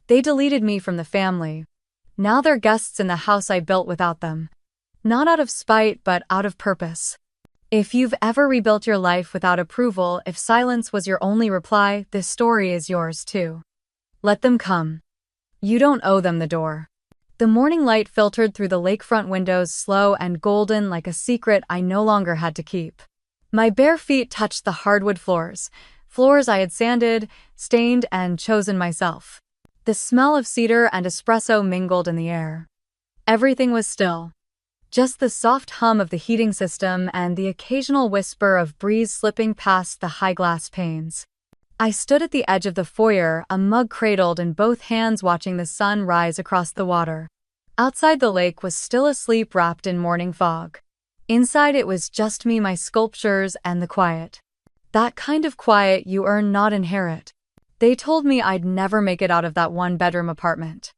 They deleted me from the family. Now they're guests in the house I built without them. Not out of spite, but out of purpose. If you've ever rebuilt your life without approval, if silence was your only reply, this story is yours too. Let them come. You don't owe them the door. The morning light filtered through the lakefront windows, slow and golden like a secret I no longer had to keep. My bare feet touched the hardwood floors I had sanded, stained, and chosen myself. The smell of cedar and espresso mingled in the air. Everything was still. Just the soft hum of the heating system and the occasional whisper of breeze slipping past the high glass panes. I stood at the edge of the foyer, a mug cradled in both hands, watching the sun rise across the water. Outside, the lake was still asleep, wrapped in morning fog. Inside, it was just me, my sculptures, and the quiet. That kind of quiet you earn, not inherit. They told me I'd never make it out of that one-bedroom apartment.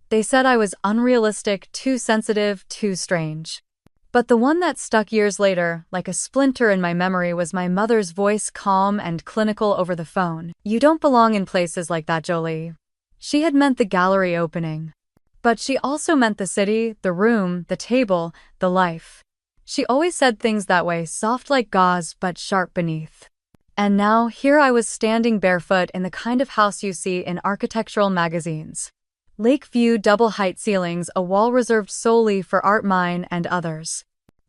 They said I was unrealistic, too sensitive, too strange. But the one that stuck years later, like a splinter in my memory, was my mother's voice, calm and clinical over the phone. "You don't belong in places like that, Jolie." She had meant the gallery opening. But she also meant the city, the room, the table, the life. She always said things that way, soft like gauze, but sharp beneath. And now, here I was standing barefoot in the kind of house you see in architectural magazines. Lake view, double-height ceilings, a wall reserved solely for art, mine and others.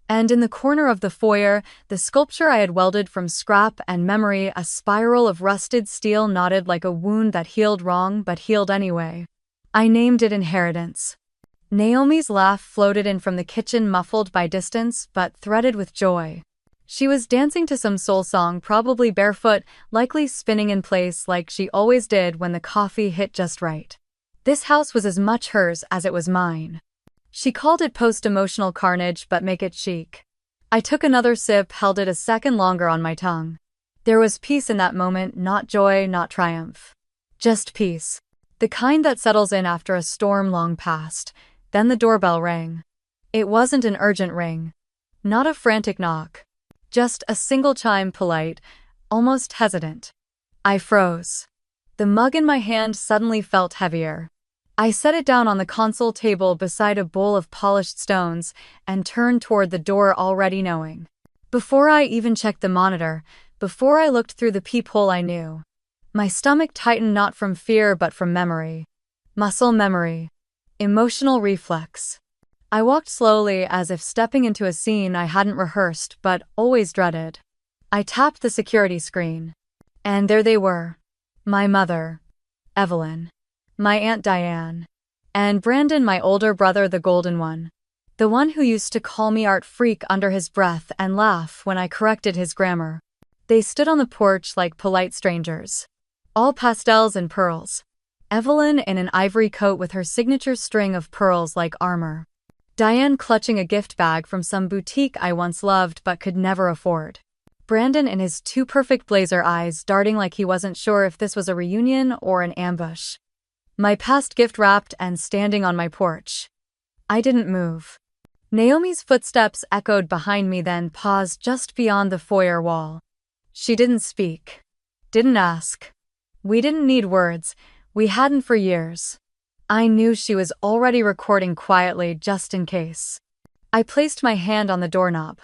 And in the corner of the foyer, the sculpture I had welded from scrap and memory, a spiral of rusted steel knotted like a wound that healed wrong but healed anyway. I named it Inheritance. Naomi's laugh floated in from the kitchen, muffled by distance but threaded with joy. She was dancing to some soul song, probably barefoot, likely spinning in place like she always did when the coffee hit just right. This house was as much hers as it was mine. She called it post-emotional carnage, but make it chic. I took another sip, held it a second longer on my tongue. There was peace in that moment, not joy, not triumph. Just peace. The kind that settles in after a storm long past. Then the doorbell rang. It wasn't an urgent ring. Not a frantic knock. Just a single chime, polite, almost hesitant. I froze. The mug in my hand suddenly felt heavier. I set it down on the console table beside a bowl of polished stones and turned toward the door, already knowing. Before I even checked the monitor, before I looked through the peephole, I knew. My stomach tightened, not from fear but from memory. Muscle memory. Emotional reflex. I walked slowly, as if stepping into a scene I hadn't rehearsed but always dreaded. I tapped the security screen. And there they were. My mother, Evelyn. My Aunt Diane. And Brandon, my older brother, the golden one. The one who used to call me art freak under his breath and laugh when I corrected his grammar. They stood on the porch like polite strangers. All pastels and pearls. Evelyn in an ivory coat with her signature string of pearls like armor. Diane clutching a gift bag from some boutique I once loved but could never afford. Brandon in his too perfect blazer, eyes darting like he wasn't sure if this was a reunion or an ambush. My past gift wrapped and standing on my porch. I didn't move. Naomi's footsteps echoed behind me, then paused just beyond the foyer wall. She didn't speak. Didn't ask. We didn't need words. We hadn't for years. I knew she was already recording quietly, just in case. I placed my hand on the doorknob.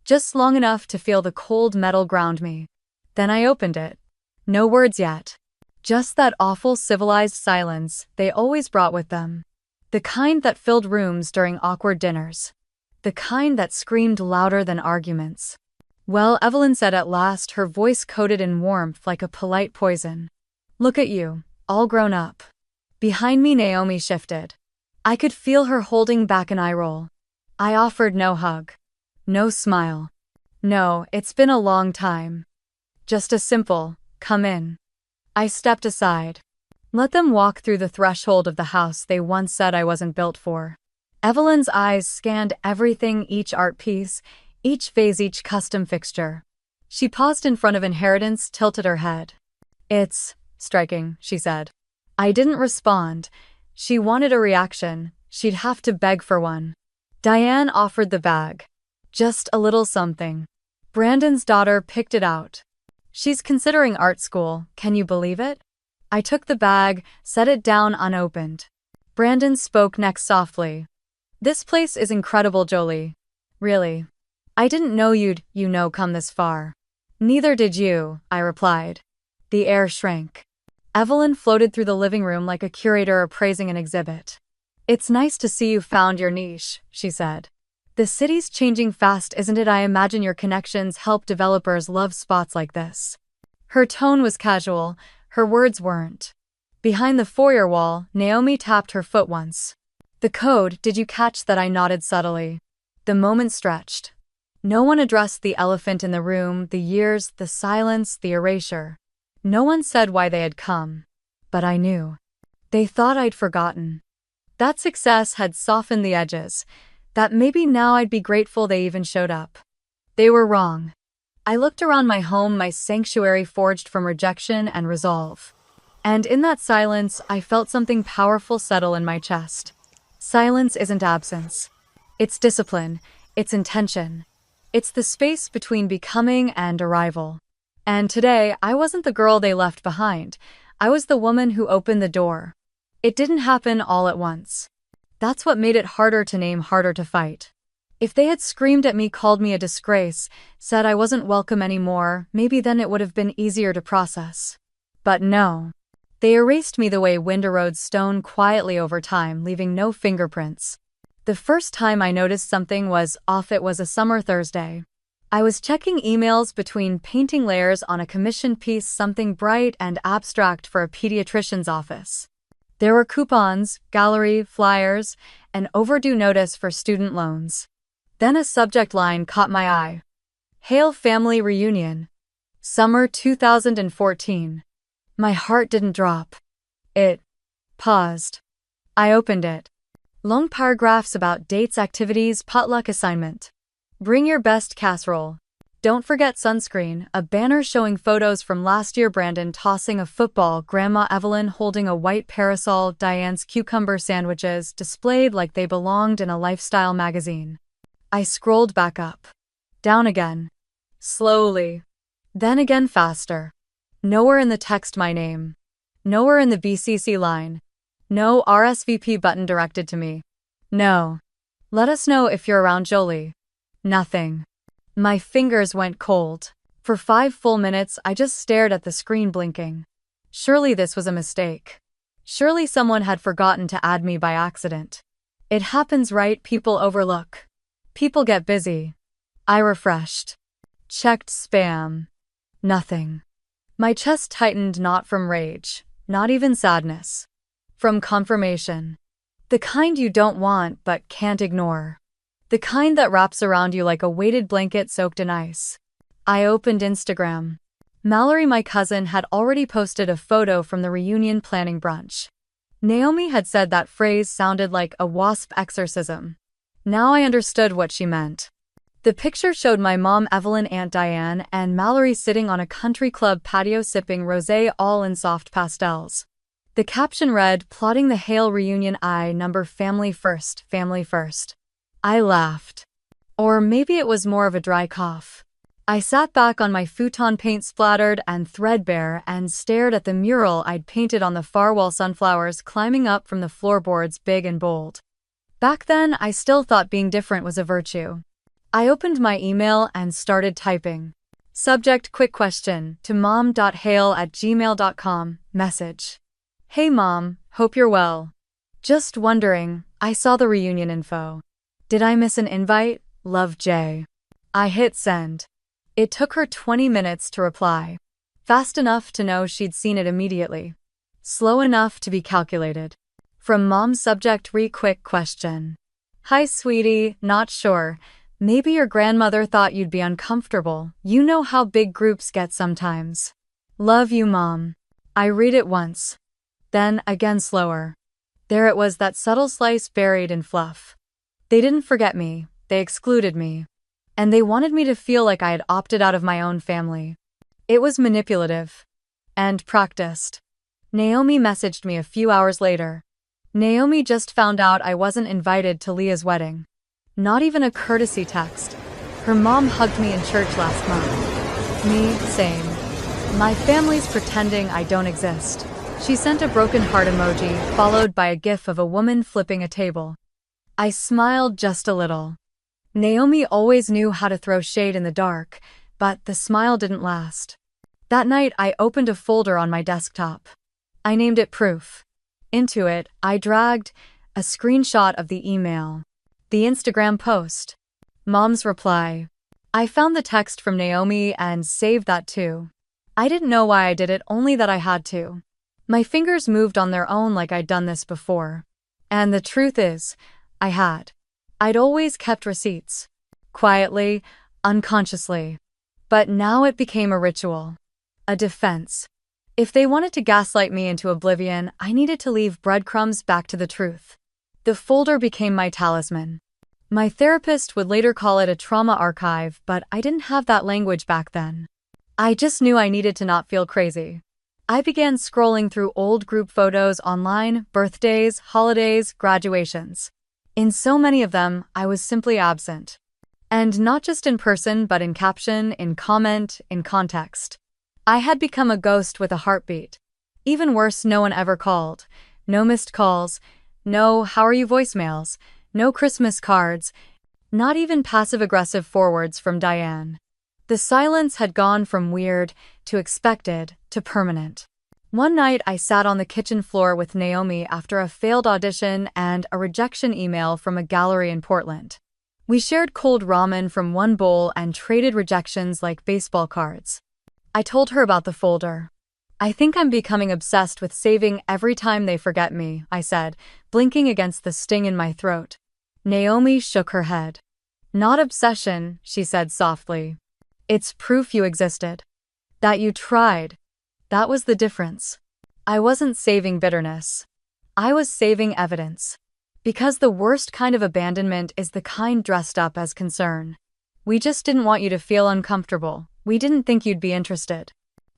Just long enough to feel the cold metal ground me. Then I opened it. No words yet. Just that awful civilized silence they always brought with them. The kind that filled rooms during awkward dinners. The kind that screamed louder than arguments. "Well," Evelyn said at last, her voice coated in warmth like a polite poison. "Look at you, all grown up." Behind me, Naomi shifted. I could feel her holding back an eye roll. I offered no hug. No smile. No, it's been a long time. Just a simple, "Come in." I stepped aside. Let them walk through the threshold of the house they once said I wasn't built for. Evelyn's eyes scanned everything, each art piece, each vase, each custom fixture. She paused in front of Inheritance, tilted her head. "It's striking," she said. I didn't respond. She wanted a reaction. She'd have to beg for one. Diane offered the bag. Just a little something. Brandon's daughter picked it out. She's considering art school, can you believe it? I took the bag, set it down unopened. Brandon spoke next softly. This place is incredible, Jolie. Really. I didn't know you'd, come this far. Neither did you, I replied. The air shrank. Evelyn floated through the living room like a curator appraising an exhibit. It's nice to see you found your niche, she said. The city's changing fast, isn't it? I imagine your connections help developers love spots like this. Her tone was casual, her words weren't. Behind the foyer wall, Naomi tapped her foot once. The code, did you catch that? I nodded subtly. The moment stretched. No one addressed the elephant in the room, the years, the silence, the erasure. No one said why they had come. But I knew. They thought I'd forgotten. That success had softened the edges. That maybe now I'd be grateful they even showed up. They were wrong. I looked around my home, my sanctuary forged from rejection and resolve. And in that silence, I felt something powerful settle in my chest. Silence isn't absence. It's discipline. It's intention. It's the space between becoming and arrival. And today, I wasn't the girl they left behind. I was the woman who opened the door. It didn't happen all at once. That's what made it harder to name, harder to fight. If they had screamed at me, called me a disgrace, said I wasn't welcome anymore, maybe then it would have been easier to process. But no. They erased me the way wind erodes stone quietly over time, leaving no fingerprints. The first time I noticed something was off. It was a summer Thursday. I was checking emails between painting layers on a commissioned piece, something bright and abstract for a pediatrician's office. There were coupons, gallery, flyers, an overdue notice for student loans. Then a subject line caught my eye. Hale Family Reunion. Summer 2014. My heart didn't drop. It paused. I opened it. Long paragraphs about dates, activities, potluck assignment. Bring your best casserole. Don't forget sunscreen, a banner showing photos from last year, Brandon tossing a football, Grandma Evelyn holding a white parasol, Diane's cucumber sandwiches displayed like they belonged in a lifestyle magazine. I scrolled back up. Down again. Slowly. Then again faster. Nowhere in the text my name. Nowhere in the BCC line. No RSVP button directed to me. No. Let us know if you're around, Jolie. Nothing. My fingers went cold. For 5 full minutes, I just stared at the screen, blinking. Surely this was a mistake. Surely someone had forgotten to add me by accident. It happens, right? People overlook. People get busy. I refreshed. Checked spam. Nothing. My chest tightened, not from rage, not even sadness. From confirmation. The kind you don't want but can't ignore. The kind that wraps around you like a weighted blanket soaked in ice. I opened Instagram. Mallory, my cousin, had already posted a photo from the reunion planning brunch. Naomi had said that phrase sounded like a wasp exorcism. Now I understood what she meant. The picture showed my mom, Evelyn, Aunt Diane, and Mallory sitting on a country club patio sipping rosé, all in soft pastels. The caption read, "Plotting the Hale reunion, I number family first, family first." I laughed. Or maybe it was more of a dry cough. I sat back on my futon, paint splattered and threadbare, and stared at the mural I'd painted on the far wall, sunflowers climbing up from the floorboards, big and bold. Back then, I still thought being different was a virtue. I opened my email and started typing. Subject: quick question, to mom.hale@gmail.com, message. Hey mom, hope you're well. Just wondering, I saw the reunion info. Did I miss an invite? Love, Jay. I hit send. It took her 20 minutes to reply. Fast enough to know she'd seen it immediately. Slow enough to be calculated. From mom, subject: quick question. Hi sweetie, not sure. Maybe your grandmother thought you'd be uncomfortable. You know how big groups get sometimes. Love you, mom. I read it once. Then, again slower. There it was, that subtle slice buried in fluff. They didn't forget me, they excluded me. And they wanted me to feel like I had opted out of my own family. It was manipulative. And practiced. Naomi messaged me a few hours later. Naomi just found out I wasn't invited to Leah's wedding. Not even a courtesy text. Her mom hugged me in church last month. Me, same. My family's pretending I don't exist. She sent a broken heart emoji, followed by a gif of a woman flipping a table. I smiled just a little. Naomi always knew how to throw shade in the dark, but the smile didn't last. That night, I opened a folder on my desktop. I named it Proof. Into it, I dragged a screenshot of the email, the Instagram post, Mom's reply. I found the text from Naomi and saved that too. I didn't know why I did it, only that I had to. My fingers moved on their own like I'd done this before. And the truth is, I had. I'd always kept receipts. Quietly, unconsciously. But now it became a ritual. A defense. If they wanted to gaslight me into oblivion, I needed to leave breadcrumbs back to the truth. The folder became my talisman. My therapist would later call it a trauma archive, but I didn't have that language back then. I just knew I needed to not feel crazy. I began scrolling through old group photos online, birthdays, holidays, graduations. In so many of them, I was simply absent. And not just in person, but in caption, in comment, in context. I had become a ghost with a heartbeat. Even worse, no one ever called. No missed calls. No "how are you" voicemails. No Christmas cards. Not even passive-aggressive forwards from Diane. The silence had gone from weird to expected to permanent. One night, I sat on the kitchen floor with Naomi after a failed audition and a rejection email from a gallery in Portland. We shared cold ramen from one bowl and traded rejections like baseball cards. I told her about the folder. I think I'm becoming obsessed with saving every time they forget me, I said, blinking against the sting in my throat. Naomi shook her head. Not obsession, she said softly. It's proof you existed. That you tried. That was the difference. I wasn't saving bitterness. I was saving evidence. Because the worst kind of abandonment is the kind dressed up as concern. We just didn't want you to feel uncomfortable. We didn't think you'd be interested.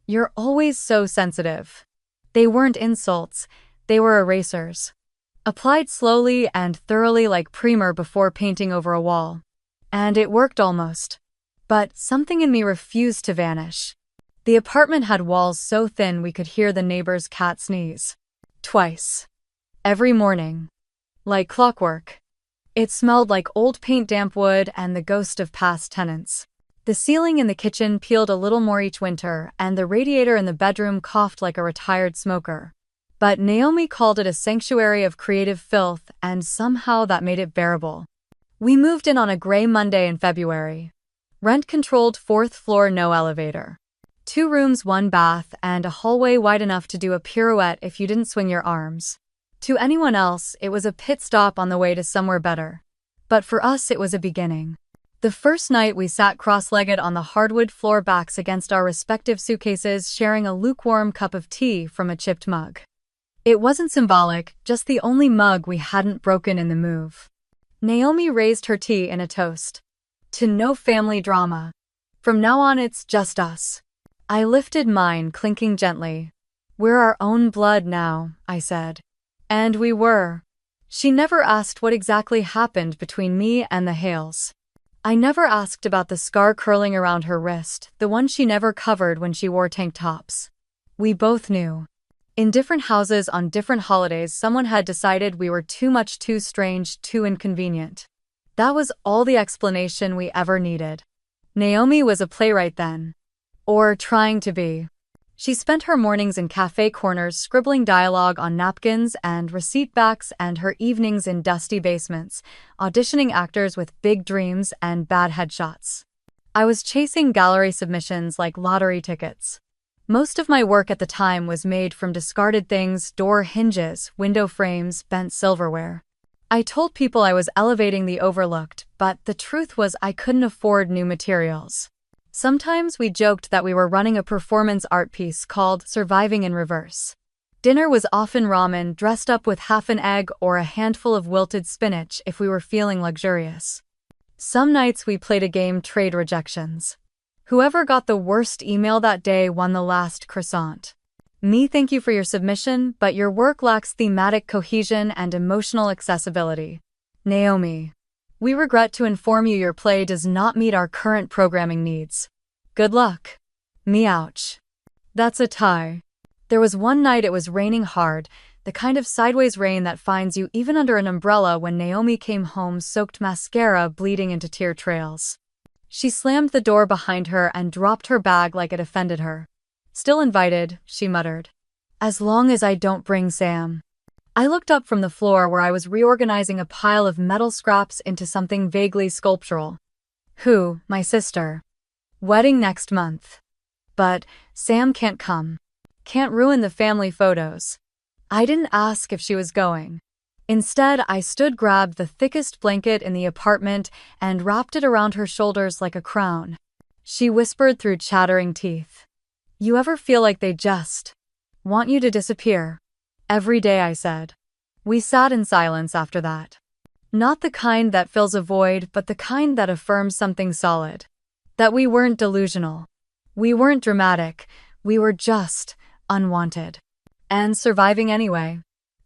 You're always so sensitive. They weren't insults, they were erasers. Applied slowly and thoroughly like primer before painting over a wall. And it worked almost. But something in me refused to vanish. The apartment had walls so thin we could hear the neighbor's cat sneeze. Twice. Every morning. Like clockwork. It smelled like old paint, damp wood, and the ghost of past tenants. The ceiling in the kitchen peeled a little more each winter, and the radiator in the bedroom coughed like a retired smoker. But Naomi called it a sanctuary of creative filth, and somehow that made it bearable. We moved in on a gray Monday in February. Rent-controlled 4th floor, no elevator. 2 rooms, 1 bath, and a hallway wide enough to do a pirouette if you didn't swing your arms. To anyone else, it was a pit stop on the way to somewhere better. But for us, it was a beginning. The first night we sat cross-legged on the hardwood floor, backs against our respective suitcases, sharing a lukewarm cup of tea from a chipped mug. It wasn't symbolic, just the only mug we hadn't broken in the move. Naomi raised her tea in a toast. To no family drama. From now on, it's just us. I lifted mine, clinking gently. We're our own blood now, I said. And we were. She never asked what exactly happened between me and the Hales. I never asked about the scar curling around her wrist, the one she never covered when she wore tank tops. We both knew. In different houses on different holidays, someone had decided we were too much, too strange, too inconvenient. That was all the explanation we ever needed. Naomi was a playwright then. Or trying to be. She spent her mornings in cafe corners scribbling dialogue on napkins and receipt backs, and her evenings in dusty basements, auditioning actors with big dreams and bad headshots. I was chasing gallery submissions like lottery tickets. Most of my work at the time was made from discarded things: door hinges, window frames, bent silverware. I told people I was elevating the overlooked, but the truth was I couldn't afford new materials. Sometimes we joked that we were running a performance art piece called Surviving in Reverse. Dinner was often ramen dressed up with half an egg or a handful of wilted spinach if we were feeling luxurious. Some nights we played a game: trade rejections. Whoever got the worst email that day won the last croissant. Me, thank you for your submission, but your work lacks thematic cohesion and emotional accessibility. Naomi. We regret to inform you your play does not meet our current programming needs. Good luck. Me, ouch. That's a tie. There was one night it was raining hard, the kind of sideways rain that finds you even under an umbrella, when Naomi came home soaked mascara bleeding into tear trails. She slammed the door behind her and dropped her bag like it offended her. "Still invited," she muttered. "As long as I don't bring Sam." I looked up from the floor where I was reorganizing a pile of metal scraps into something vaguely sculptural. "Who?" "My sister. Wedding next month. But Sam can't come. Can't ruin the family photos." I didn't ask if she was going. Instead, I grabbed the thickest blanket in the apartment and wrapped it around her shoulders like a crown. She whispered through chattering teeth, "You ever feel like they just want you to disappear?" "Every day," I said. We sat in silence after that. Not the kind that fills a void, but the kind that affirms something solid. That we weren't delusional. We weren't dramatic. We were just unwanted. And surviving anyway.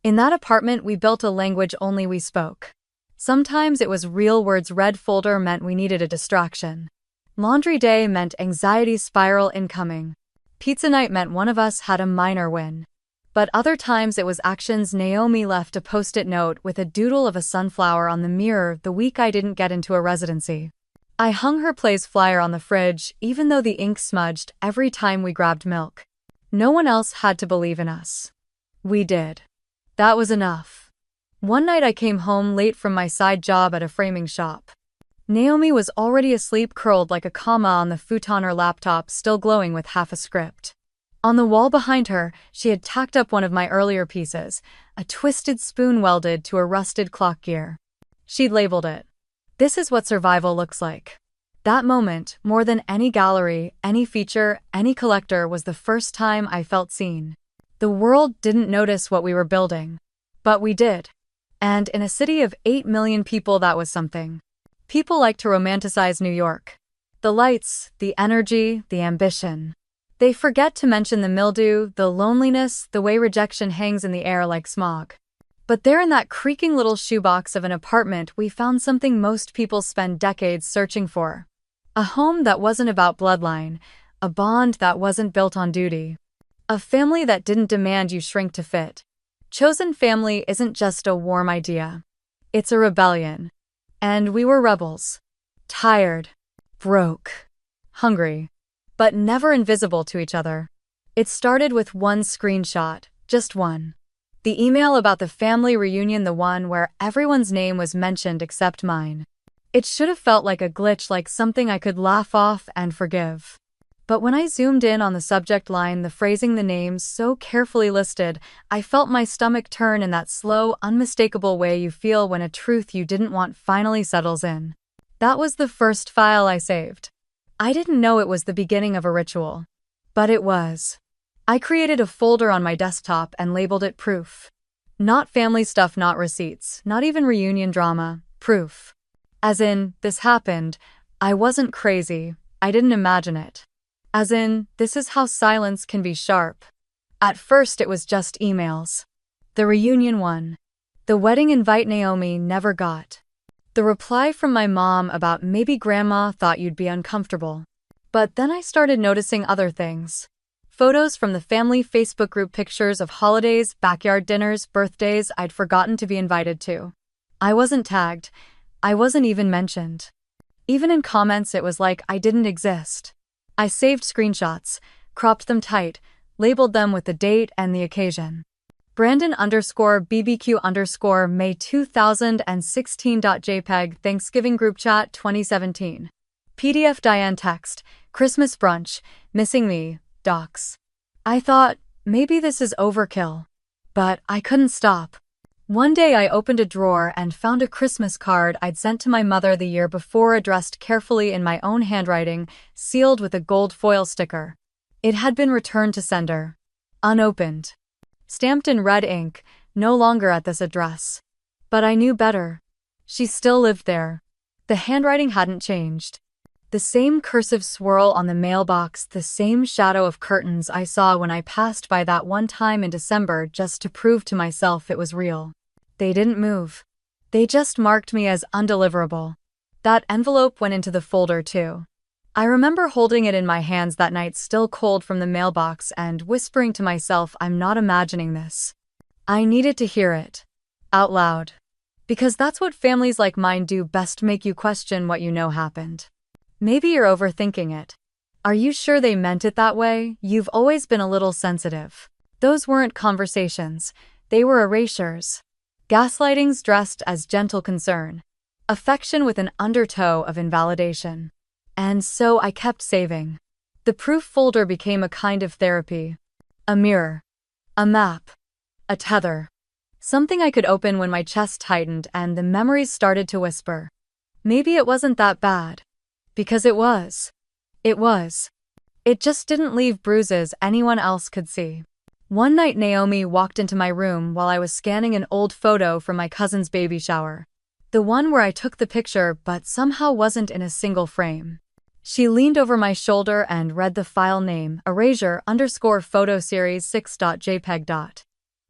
In that apartment, we built a language only we spoke. Sometimes it was real words. Red folder meant we needed a distraction. Laundry day meant anxiety spiral incoming. Pizza night meant one of us had a minor win. But other times it was actions. Naomi left a post-it note with a doodle of a sunflower on the mirror the week I didn't get into a residency. I hung her plays flyer on the fridge, even though the ink smudged every time we grabbed milk. No one else had to believe in us. We did. That was enough. One night I came home late from my side job at a framing shop. Naomi was already asleep, curled like a comma on the futon, her laptop still glowing with half a script. On the wall behind her, she had tacked up one of my earlier pieces, a twisted spoon welded to a rusted clock gear. She'd labeled it, "This is what survival looks like." That moment, more than any gallery, any feature, any collector, was the first time I felt seen. The world didn't notice what we were building. But we did. And in a city of 8 million people, that was something. People like to romanticize New York. The lights, the energy, the ambition. They forget to mention the mildew, the loneliness, the way rejection hangs in the air like smog. But there, in that creaking little shoebox of an apartment, we found something most people spend decades searching for. A home that wasn't about bloodline, a bond that wasn't built on duty, a family that didn't demand you shrink to fit. Chosen family isn't just a warm idea. It's a rebellion. And we were rebels. Tired, broke, hungry, but never invisible to each other. It started with one screenshot, just one. The email about the family reunion, the one where everyone's name was mentioned except mine. It should have felt like a glitch, like something I could laugh off and forgive. But when I zoomed in on the subject line, the phrasing, the names so carefully listed, I felt my stomach turn in that slow, unmistakable way you feel when a truth you didn't want finally settles in. That was the first file I saved. I didn't know it was the beginning of a ritual. But it was. I created a folder on my desktop and labeled it proof. Not family stuff, not receipts, not even reunion drama, proof. As in, this happened, I wasn't crazy, I didn't imagine it. As in, this is how silence can be sharp. At first it was just emails. The reunion one. The wedding invite Naomi never got. The reply from my mom about maybe grandma thought you'd be uncomfortable. But then I started noticing other things. Photos from the family Facebook group, pictures of holidays, backyard dinners, birthdays I'd forgotten to be invited to. I wasn't tagged. I wasn't even mentioned. Even in comments, it was like I didn't exist. I saved screenshots, cropped them tight, labeled them with the date and the occasion. Brandon_BBQ_May 2016.jpg Thanksgiving group chat 2017. PDF Diane text, Christmas brunch, missing me, docs. I thought, maybe this is overkill. But I couldn't stop. One day I opened a drawer and found a Christmas card I'd sent to my mother the year before, addressed carefully in my own handwriting, sealed with a gold foil sticker. It had been returned to sender. Unopened. Stamped in red ink, no longer at this address. But I knew better. She still lived there. The handwriting hadn't changed. The same cursive swirl on the mailbox, the same shadow of curtains I saw when I passed by that one time in December just to prove to myself it was real. They didn't move. They just marked me as undeliverable. That envelope went into the folder too. I remember holding it in my hands that night, still cold from the mailbox, and whispering to myself, I'm not imagining this. I needed to hear it. Out loud. Because that's what families like mine do best, make you question what you know happened. Maybe you're overthinking it. Are you sure they meant it that way? You've always been a little sensitive. Those weren't conversations. They were erasures. Gaslightings dressed as gentle concern. Affection with an undertow of invalidation. And so I kept saving. The proof folder became a kind of therapy. A mirror. A map. A tether. Something I could open when my chest tightened and the memories started to whisper. Maybe it wasn't that bad. Because it was. It was. It just didn't leave bruises anyone else could see. One night Naomi walked into my room while I was scanning an old photo from my cousin's baby shower. The one where I took the picture but somehow wasn't in a single frame. She leaned over my shoulder and read the file name, erasure_photoseries6.jpg.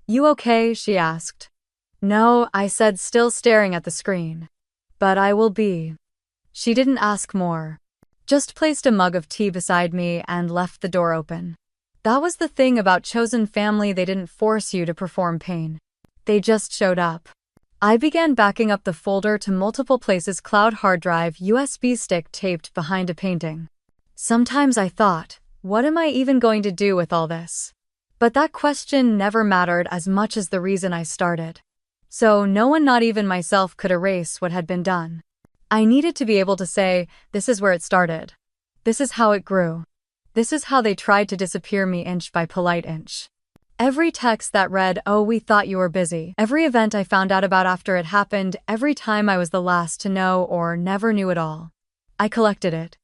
You okay? She asked. No, I said, still staring at the screen. But I will be. She didn't ask more. Just placed a mug of tea beside me and left the door open. That was the thing about chosen family, they didn't force you to perform pain. They just showed up. I began backing up the folder to multiple places: cloud, hard drive, USB stick taped behind a painting. Sometimes I thought, what am I even going to do with all this? But that question never mattered as much as the reason I started. So no one, not even myself, could erase what had been done. I needed to be able to say, this is where it started. This is how it grew. This is how they tried to disappear me inch by polite inch. Every text that read, oh, we thought you were busy. Every event I found out about after it happened. Every time I was the last to know or never knew at all. I collected it.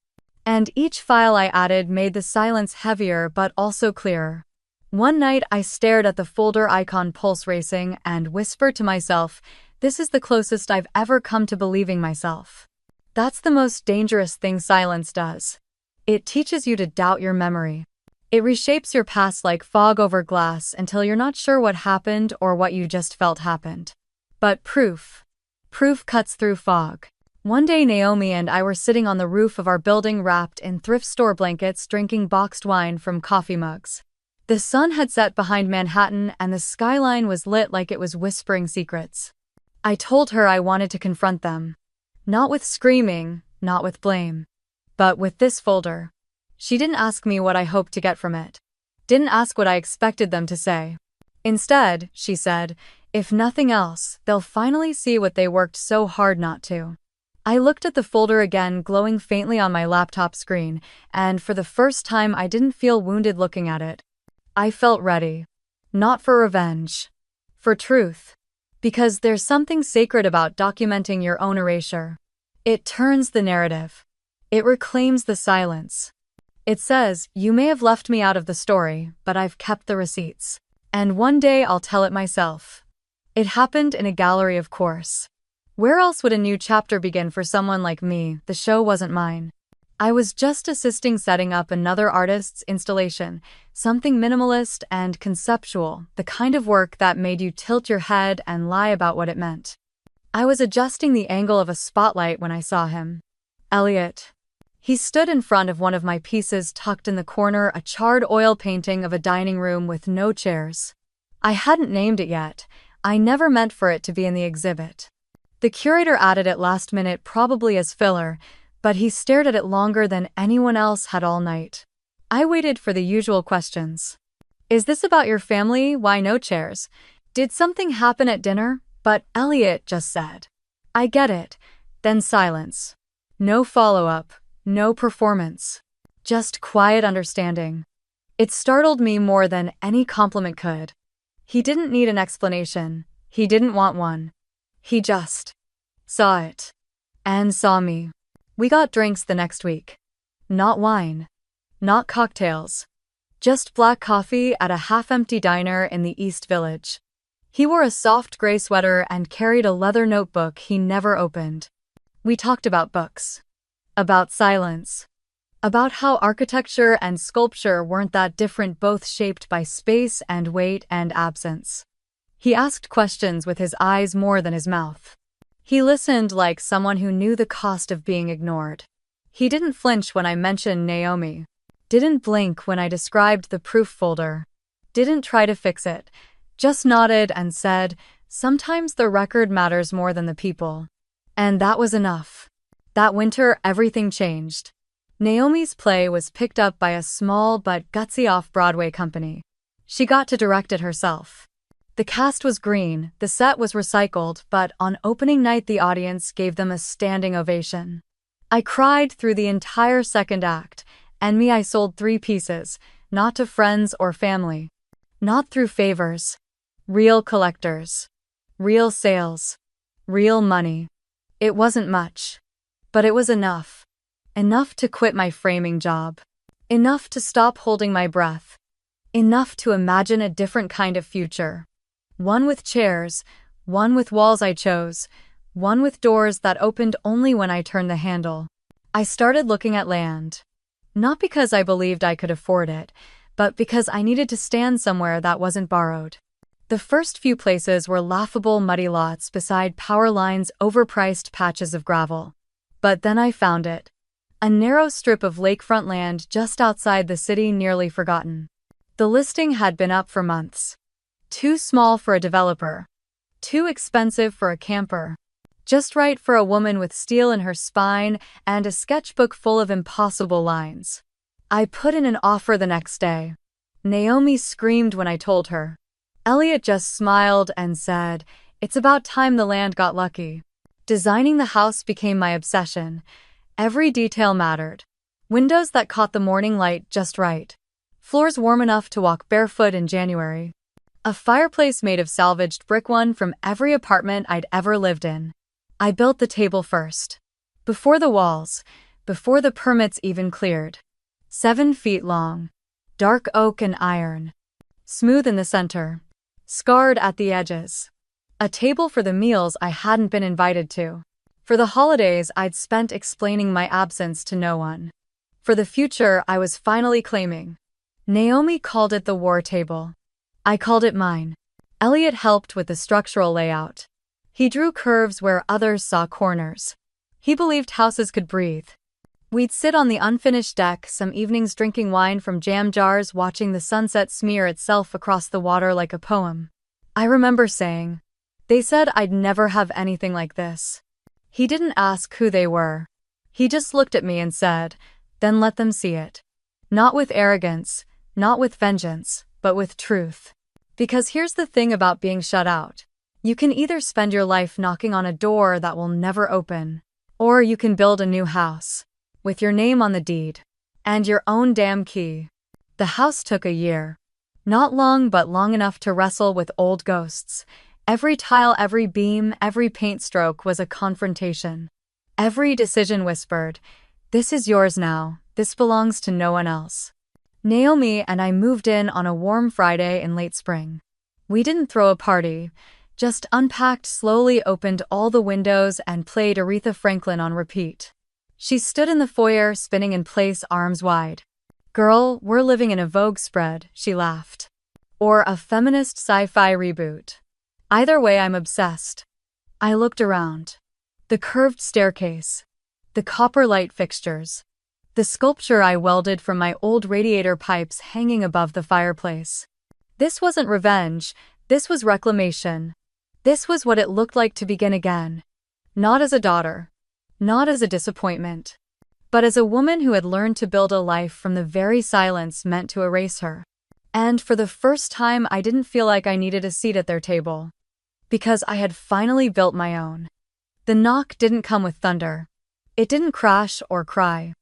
And each file I added made the silence heavier but also clearer. One night I stared at the folder icon, pulse racing, and whispered to myself, this is the closest I've ever come to believing myself. That's the most dangerous thing silence does. It teaches you to doubt your memory. It reshapes your past like fog over glass until you're not sure what happened or what you just felt happened. But proof cuts through fog. One day Naomi and I were sitting on the roof of our building, wrapped in thrift store blankets, drinking boxed wine from coffee mugs. The sun had set behind Manhattan and the skyline was lit like it was whispering secrets. I told her I wanted to confront them. Not with screaming, not with blame. But with this folder. She didn't ask me what I hoped to get from it. Didn't ask what I expected them to say. Instead, she said, if nothing else, they'll finally see what they worked so hard not to. I looked at the folder again, glowing faintly on my laptop screen, and for the first time I didn't feel wounded looking at it. I felt ready. Not for revenge. For truth. Because there's something sacred about documenting your own erasure. It turns the narrative. It reclaims the silence. It says, you may have left me out of the story, but I've kept the receipts. And one day I'll tell it myself. It happened in a gallery, of course. Where else would a new chapter begin for someone like me? The show wasn't mine. I was just assisting, setting up another artist's installation, something minimalist and conceptual, the kind of work that made you tilt your head and lie about what it meant. I was adjusting the angle of a spotlight when I saw him. Elliot. He stood in front of one of my pieces, tucked in the corner, a charred oil painting of a dining room with no chairs. I hadn't named it yet. I never meant for it to be in the exhibit. The curator added it last minute, probably as filler, but he stared at it longer than anyone else had all night. I waited for the usual questions. Is this about your family? Why no chairs? Did something happen at dinner? But Elliot just said, I get it. Then silence. No follow-up. No performance. Just quiet understanding. It startled me more than any compliment could. He didn't need an explanation. He didn't want one. He just saw it. And saw me. We got drinks the next week. Not wine. Not cocktails. Just black coffee at a half-empty diner in the East Village. He wore a soft gray sweater and carried a leather notebook he never opened. We talked about books. About silence. About how architecture and sculpture weren't that different, both shaped by space and weight and absence. He asked questions with his eyes more than his mouth. He listened like someone who knew the cost of being ignored. He didn't flinch when I mentioned Naomi. Didn't blink when I described the proof folder. Didn't try to fix it. Just nodded and said, "Sometimes the record matters more than the people." And that was enough. That winter, everything changed. Naomi's play was picked up by a small but gutsy off-Broadway company. She got to direct it herself. The cast was green, the set was recycled, but on opening night the audience gave them a standing ovation. I cried through the entire second act, and I sold 3 pieces, not to friends or family. Not through favors. Real collectors. Real sales. Real money. It wasn't much. But it was enough. Enough to quit my framing job. Enough to stop holding my breath. Enough to imagine a different kind of future. One with chairs, one with walls I chose, one with doors that opened only when I turned the handle. I started looking at land. Not because I believed I could afford it, but because I needed to stand somewhere that wasn't borrowed. The first few places were laughable muddy lots beside power lines, overpriced patches of gravel. But then I found it. A narrow strip of lakefront land just outside the city, nearly forgotten. The listing had been up for months. Too small for a developer. Too expensive for a camper. Just right for a woman with steel in her spine and a sketchbook full of impossible lines. I put in an offer the next day. Naomi screamed when I told her. Elliot just smiled and said, "It's about time the land got lucky." Designing the house became my obsession. Every detail mattered. Windows that caught the morning light just right. Floors warm enough to walk barefoot in January. A fireplace made of salvaged brick, one from every apartment I'd ever lived in. I built the table first. Before the walls, before the permits even cleared. 7 feet long. Dark oak and iron. Smooth in the center. Scarred at the edges. A table for the meals I hadn't been invited to. For the holidays I'd spent explaining my absence to no one. For the future I was finally claiming. Naomi called it the war table. I called it mine. Elliot helped with the structural layout. He drew curves where others saw corners. He believed houses could breathe. We'd sit on the unfinished deck some evenings drinking wine from jam jars, watching the sunset smear itself across the water like a poem. I remember saying, "They said I'd never have anything like this." He didn't ask who they were. He just looked at me and said, "Then let them see it." Not with arrogance, not with vengeance, but with truth. Because here's the thing about being shut out. You can either spend your life knocking on a door that will never open, or you can build a new house, with your name on the deed, and your own damn key. The house took a year. Not long, but long enough to wrestle with old ghosts. Every tile, every beam, every paint stroke was a confrontation. Every decision whispered, "This is yours now, this belongs to no one else." Naomi and I moved in on a warm Friday in late spring. We didn't throw a party, just unpacked, slowly opened all the windows and played Aretha Franklin on repeat. She stood in the foyer, spinning in place, arms wide. "Girl, we're living in a Vogue spread," she laughed. Or a feminist sci-fi reboot. Either way, I'm obsessed. I looked around. The curved staircase. The copper light fixtures. The sculpture I welded from my old radiator pipes hanging above the fireplace. This wasn't revenge, this was reclamation. This was what it looked like to begin again. Not as a daughter. Not as a disappointment. But as a woman who had learned to build a life from the very silence meant to erase her. And for the first time I didn't feel like I needed a seat at their table. Because I had finally built my own. The knock didn't come with thunder. It didn't crash or cry.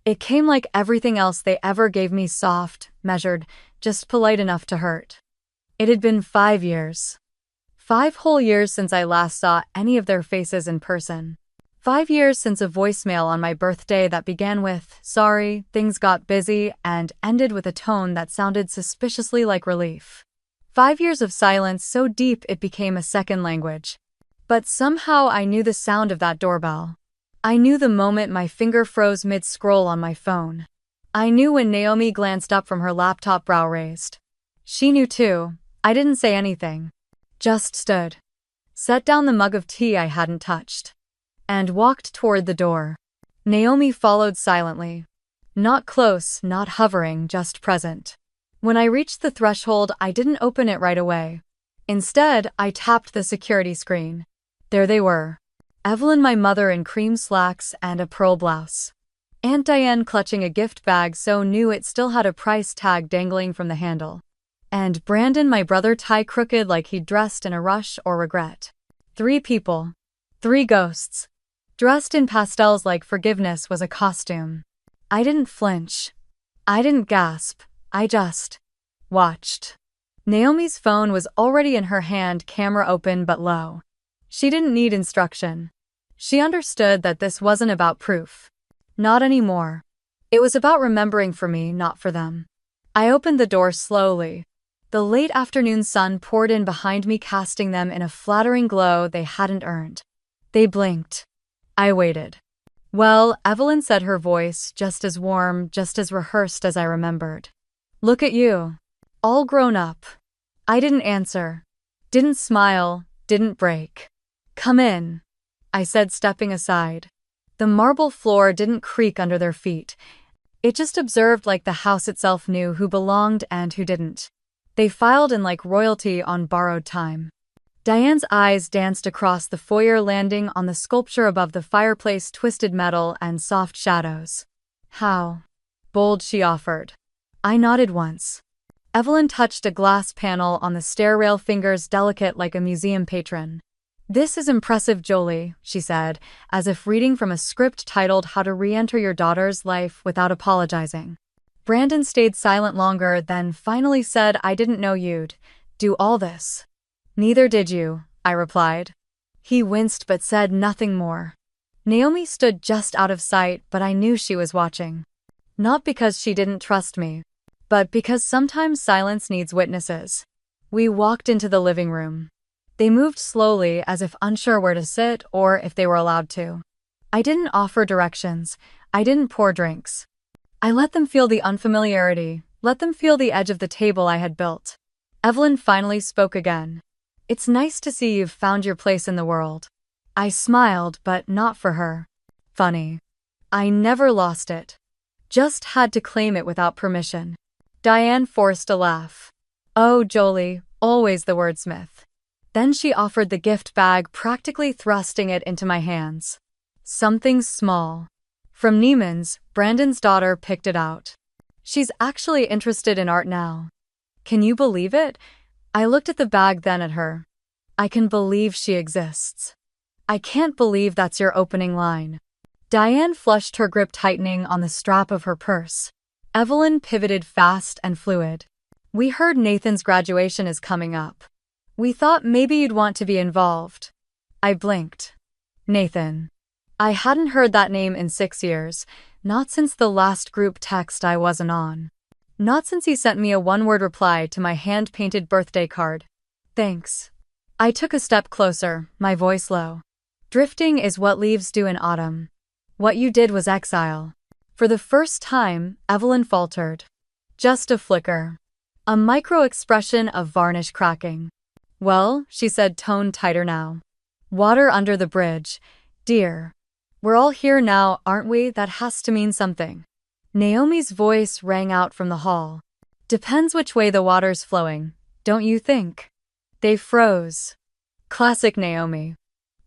It came like everything else they ever gave me, soft, measured, just polite enough to hurt. It had been 5 years. 5 whole years since I last saw any of their faces in person. 5 years since a voicemail on my birthday that began with, "Sorry, things got busy," and ended with a tone that sounded suspiciously like relief. 5 years of silence so deep it became a second language. But somehow I knew the sound of that doorbell. I knew the moment my finger froze mid-scroll on my phone. I knew when Naomi glanced up from her laptop, brow raised. She knew too. I didn't say anything. Just stood. Set down the mug of tea I hadn't touched. And walked toward the door. Naomi followed silently. Not close, not hovering, just present. When I reached the threshold, I didn't open it right away. Instead, I tapped the security screen. There they were. Evelyn, my mother, in cream slacks and a pearl blouse. Aunt Diane clutching a gift bag so new it still had a price tag dangling from the handle. And Brandon, my brother, tie crooked like he'd dressed in a rush or regret. 3 people. 3 ghosts. Dressed in pastels like forgiveness was a costume. I didn't flinch. I didn't gasp. I just watched. Naomi's phone was already in her hand, camera open but low. She didn't need instruction. She understood that this wasn't about proof. Not anymore. It was about remembering for me, not for them. I opened the door slowly. The late afternoon sun poured in behind me, casting them in a flattering glow they hadn't earned. They blinked. I waited. Well, Evelyn said, her voice just as warm, just as rehearsed as I remembered. Look at you. All grown up. I didn't answer. Didn't smile, didn't break. Come in, I said, stepping aside. The marble floor didn't creak under their feet. It just observed like the house itself knew who belonged and who didn't. They filed in like royalty on borrowed time. Diane's eyes danced across the foyer, landing on the sculpture above the fireplace, twisted metal and soft shadows. How bold, she offered. I nodded once. Evelyn touched a glass panel on the stair rail, fingers delicate like a museum patron. This is impressive, Jolie, she said, as if reading from a script titled How to Re-Enter Your Daughter's Life Without Apologizing. Brandon stayed silent longer, then finally said, I didn't know you'd do all this. Neither did you, I replied. He winced but said nothing more. Naomi stood just out of sight, but I knew she was watching. Not because she didn't trust me, but because sometimes silence needs witnesses. We walked into the living room. They moved slowly, as if unsure where to sit or if they were allowed to. I didn't offer directions. I didn't pour drinks. I let them feel the unfamiliarity, let them feel the edge of the table I had built. Evelyn finally spoke again. It's nice to see you've found your place in the world. I smiled, but not for her. Funny. I never lost it. Just had to claim it without permission. Diane forced a laugh. Oh, Jolie, always the wordsmith. Then she offered the gift bag, practically thrusting it into my hands. Something small. From Neiman's, Brandon's daughter picked it out. She's actually interested in art now. Can you believe it? I looked at the bag, then at her. I can believe she exists. I can't believe that's your opening line. Diane flushed, her grip tightening on the strap of her purse. Evelyn pivoted fast and fluid. We heard Nathan's graduation is coming up. We thought maybe you'd want to be involved. I blinked. Nathan. I hadn't heard that name in 6 years, not since the last group text I wasn't on. Not since he sent me a one-word reply to my hand-painted birthday card. Thanks. I took a step closer, my voice low. Drifting is what leaves do in autumn. What you did was exile. For the first time, Evelyn faltered. Just a flicker. A micro-expression of varnish cracking. Well, she said, tone tighter now. Water under the bridge. Dear. We're all here now, aren't we? That has to mean something. Naomi's voice rang out from the hall. Depends which way the water's flowing, don't you think? They froze. Classic Naomi.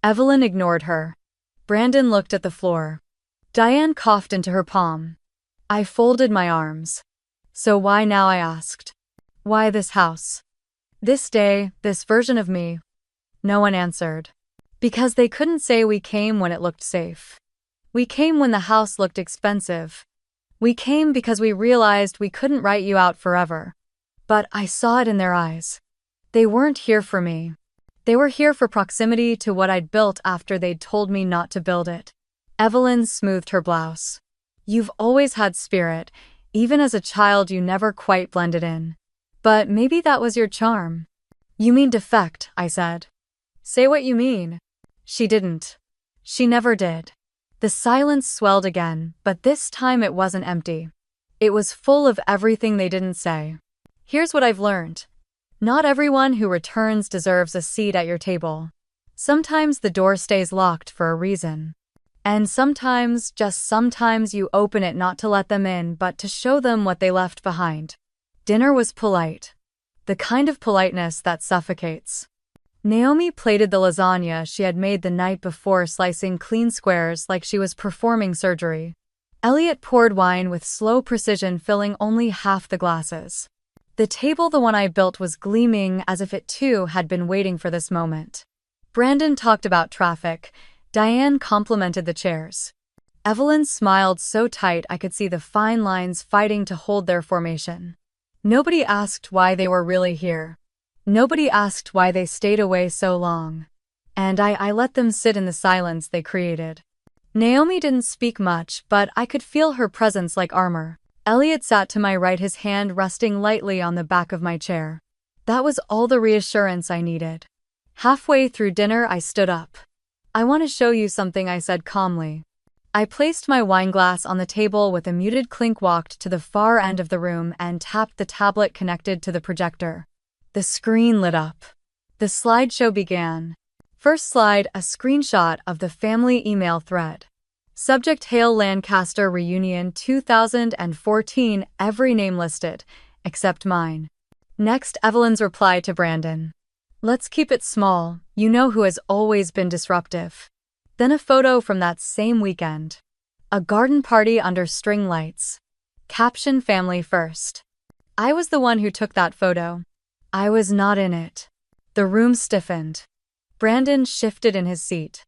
Evelyn ignored her. Brandon looked at the floor. Diane coughed into her palm. I folded my arms. So why now, I asked. Why this house? This day, this version of me? No one answered. Because they couldn't say we came when it looked safe. We came when the house looked expensive. We came because we realized we couldn't write you out forever. But I saw it in their eyes. They weren't here for me. They were here for proximity to what I'd built after they'd told me not to build it. Evelyn smoothed her blouse. You've always had spirit. Even as a child, you never quite blended in. But maybe that was your charm. You mean defect, I said. Say what you mean. She didn't. She never did. The silence swelled again, but this time it wasn't empty. It was full of everything they didn't say. Here's what I've learned. Not everyone who returns deserves a seat at your table. Sometimes the door stays locked for a reason. And sometimes, just sometimes, you open it not to let them in but to show them what they left behind. Dinner was polite. The kind of politeness that suffocates. Naomi plated the lasagna she had made the night before, slicing clean squares like she was performing surgery. Elliot poured wine with slow precision, filling only half the glasses. The table, the one I built, was gleaming as if it too had been waiting for this moment. Brandon talked about traffic. Diane complimented the chairs. Evelyn smiled so tight I could see the fine lines fighting to hold their formation. Nobody asked why they were really here. Nobody asked why they stayed away so long. And I let them sit in the silence they created. Naomi didn't speak much, but I could feel her presence like armor. Elliot sat to my right, his hand resting lightly on the back of my chair. That was all the reassurance I needed. Halfway through dinner, I stood up. "I want to show you something," I said calmly. I placed my wineglass on the table with a muted clink, walked to the far end of the room, and tapped the tablet connected to the projector. The screen lit up. The slideshow began. First slide, a screenshot of the family email thread. Subject: Hale Lancaster Reunion 2014, every name listed, except mine. Next, Evelyn's reply to Brandon. "Let's keep it small, you know who has always been disruptive." Then a photo from that same weekend. A garden party under string lights. Caption: Family first. I was the one who took that photo. I was not in it. The room stiffened. Brandon shifted in his seat.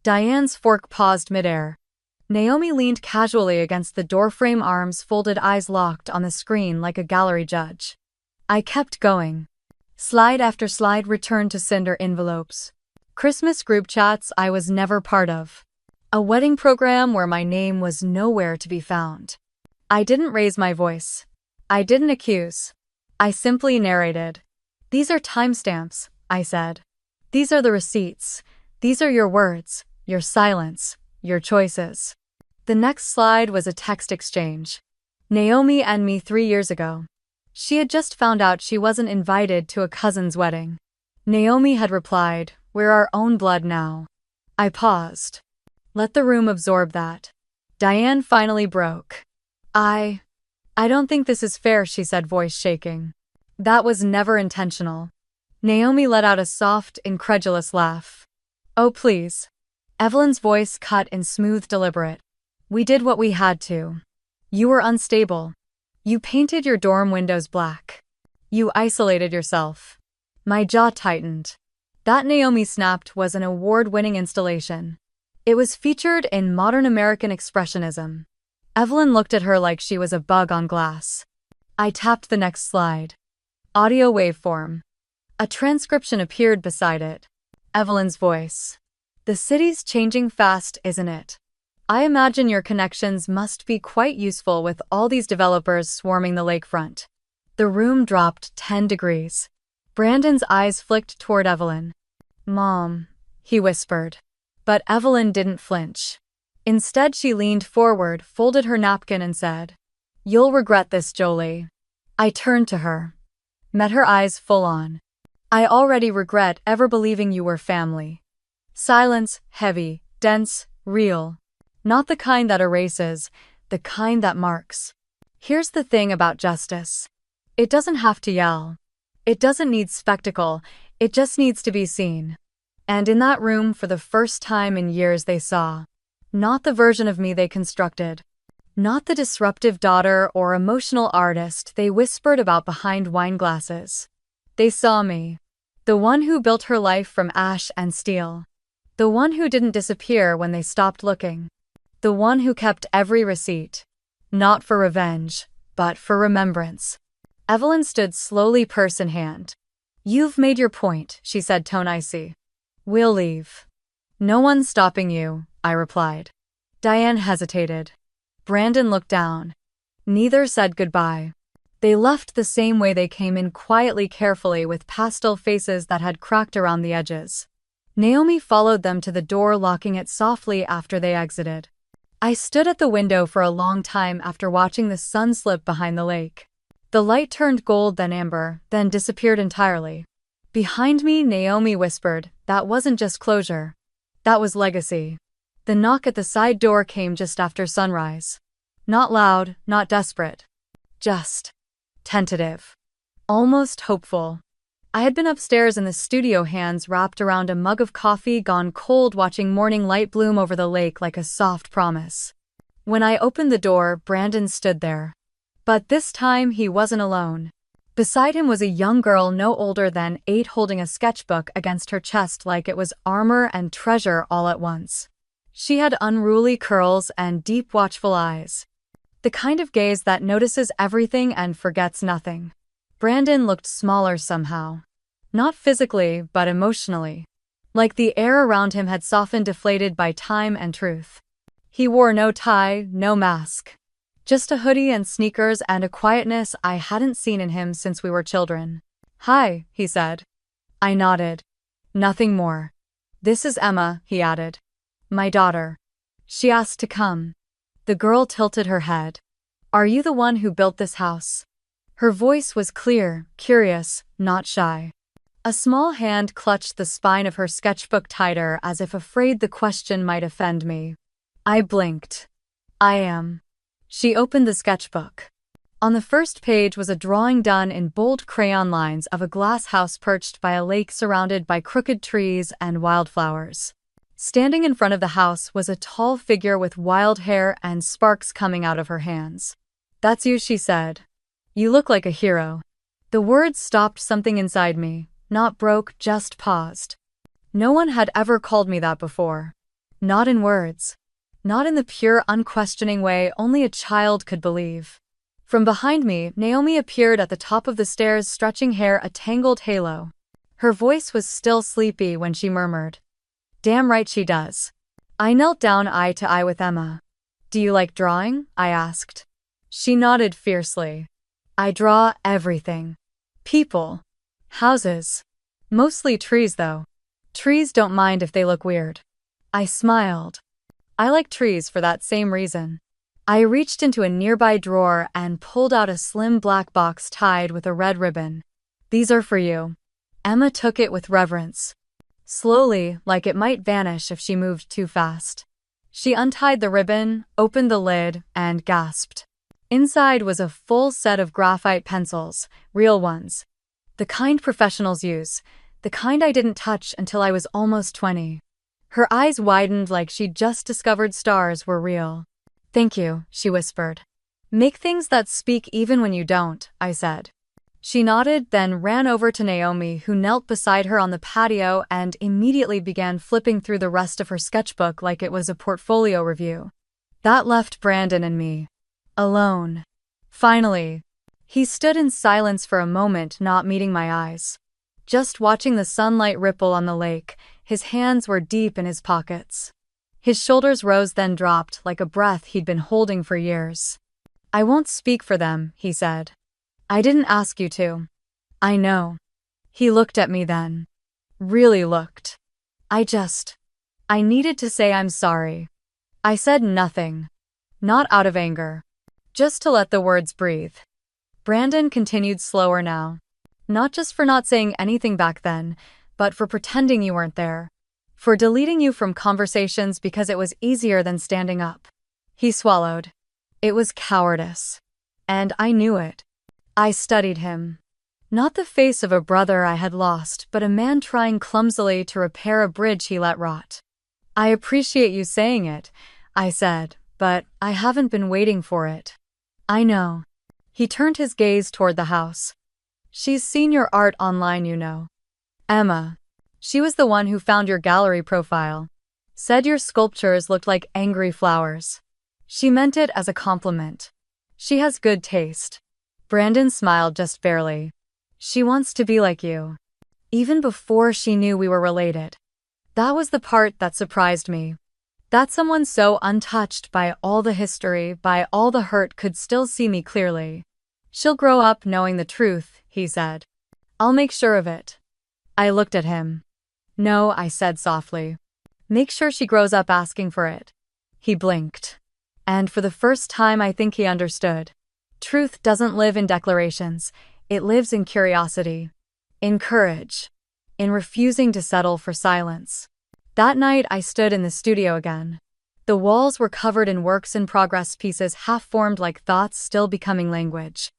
Diane's fork paused midair. Naomi leaned casually against the doorframe, arms folded, eyes locked on the screen like a gallery judge. I kept going. Slide after slide returned to cinder envelopes. Christmas group chats I was never part of. A wedding program where my name was nowhere to be found. I didn't raise my voice. I didn't accuse. I simply narrated. "These are timestamps," I said. "These are the receipts. These are your words, your silence, your choices." The next slide was a text exchange. Naomi and me 3 years ago. She had just found out she wasn't invited to a cousin's wedding. Naomi had replied, "We're our own blood now." I paused. Let the room absorb that. Diane finally broke. I don't think this is fair," she said, voice shaking. "That was never intentional." Naomi let out a soft, incredulous laugh. "Oh, please." Evelyn's voice cut and smooth, deliberate. "We did what we had to. You were unstable. You painted your dorm windows black. You isolated yourself." My jaw tightened. That, Naomi snapped, was an award-winning installation. It was featured in Modern American Expressionism. Evelyn looked at her like she was a bug on glass. I tapped the next slide. Audio waveform. A transcription appeared beside it. Evelyn's voice. "The city's changing fast, isn't it? I imagine your connections must be quite useful with all these developers swarming the lakefront." The room dropped 10 degrees. Brandon's eyes flicked toward Evelyn. "Mom," he whispered. But Evelyn didn't flinch. Instead, she leaned forward, folded her napkin, and said, "You'll regret this, Jolie." I turned to her. Met her eyes full on. "I already regret ever believing you were family." Silence, heavy, dense, real. Not the kind that erases, the kind that marks. Here's the thing about justice. It doesn't have to yell. It doesn't need spectacle, it just needs to be seen. And in that room, for the first time in years, they saw. Not the version of me they constructed. Not the disruptive daughter or emotional artist they whispered about behind wine glasses. They saw me. The one who built her life from ash and steel. The one who didn't disappear when they stopped looking. The one who kept every receipt. Not for revenge, but for remembrance. Evelyn stood slowly, purse in hand. "You've made your point," she said, tone icy. "We'll leave." "No one's stopping you," I replied. Diane hesitated. Brandon looked down. Neither said goodbye. They left the same way they came in, quietly, carefully, with pastel faces that had cracked around the edges. Naomi followed them to the door, locking it softly after they exited. I stood at the window for a long time after watching the sun slip behind the lake. The light turned gold, then amber, then disappeared entirely. Behind me, Naomi whispered, "That wasn't just closure. That was legacy." The knock at the side door came just after sunrise. Not loud, not desperate. Just tentative. Almost hopeful. I had been upstairs in the studio, hands wrapped around a mug of coffee gone cold, watching morning light bloom over the lake like a soft promise. When I opened the door, Brandon stood there. But this time he wasn't alone. Beside him was a young girl no older than 8, holding a sketchbook against her chest like it was armor and treasure all at once. She had unruly curls and deep, watchful eyes. The kind of gaze that notices everything and forgets nothing. Brandon looked smaller somehow. Not physically, but emotionally. Like the air around him had softened, deflated by time and truth. He wore no tie, no mask. Just a hoodie and sneakers, and a quietness I hadn't seen in him since we were children. "Hi," he said. I nodded. Nothing more. "This is Emma," he added. "My daughter. She asked to come." The girl tilted her head. "Are you the one who built this house?" Her voice was clear, curious, not shy. A small hand clutched the spine of her sketchbook tighter, as if afraid the question might offend me. I blinked. "I am." She opened the sketchbook. On the first page was a drawing done in bold crayon lines of a glass house perched by a lake surrounded by crooked trees and wildflowers. Standing in front of the house was a tall figure with wild hair and sparks coming out of her hands. "That's you," she said. "You look like a hero." The words stopped something inside me, not broke, just paused. No one had ever called me that before. Not in words. Not in the pure, unquestioning way only a child could believe. From behind me, Naomi appeared at the top of the stairs, stretching hair a tangled halo. Her voice was still sleepy when she murmured, "Damn right she does." I knelt down eye to eye with Emma. "Do you like drawing?" I asked. She nodded fiercely. "I draw everything. People. Houses. Mostly trees, though. Trees don't mind if they look weird." I smiled. "I like trees for that same reason." I reached into a nearby drawer and pulled out a slim black box tied with a red ribbon. "These are for you." Emma took it with reverence. Slowly, like it might vanish if she moved too fast. She untied the ribbon, opened the lid, and gasped. Inside was a full set of graphite pencils, real ones. The kind professionals use, the kind I didn't touch until I was almost 20. Her eyes widened like she'd just discovered stars were real. "Thank you," she whispered. "Make things that speak even when you don't," I said. She nodded, then ran over to Naomi, who knelt beside her on the patio and immediately began flipping through the rest of her sketchbook like it was a portfolio review. That left Brandon and me. Alone. Finally. He stood in silence for a moment, not meeting my eyes. Just watching the sunlight ripple on the lake. His hands were deep in his pockets. His shoulders rose then dropped like a breath he'd been holding for years. "I won't speak for them," he said. "I didn't ask you to." "I know." He looked at me then. Really looked. I needed to say I'm sorry. I said nothing. Not out of anger. Just to let the words breathe. Brandon continued slower now. "Not just for not saying anything back then, but for pretending you weren't there. For deleting you from conversations because it was easier than standing up." He swallowed. "It was cowardice. And I knew it." I studied him. Not the face of a brother I had lost, but a man trying clumsily to repair a bridge he let rot. "I appreciate you saying it," I said, "but I haven't been waiting for it." "I know." He turned his gaze toward the house. "She's seen your art online, you know. Emma. She was the one who found your gallery profile. Said your sculptures looked like angry flowers. She meant it as a compliment. She has good taste." Brandon smiled just barely. "She wants to be like you." Even before she knew we were related. That was the part that surprised me. That someone so untouched by all the history, by all the hurt, could still see me clearly. "She'll grow up knowing the truth," he said. "I'll make sure of it." I looked at him. "No," I said softly. "Make sure she grows up asking for it." He blinked. And for the first time I think he understood. Truth doesn't live in declarations. It lives in curiosity. In courage. In refusing to settle for silence. That night I stood in the studio again. The walls were covered in works in progress pieces half-formed like thoughts still becoming language.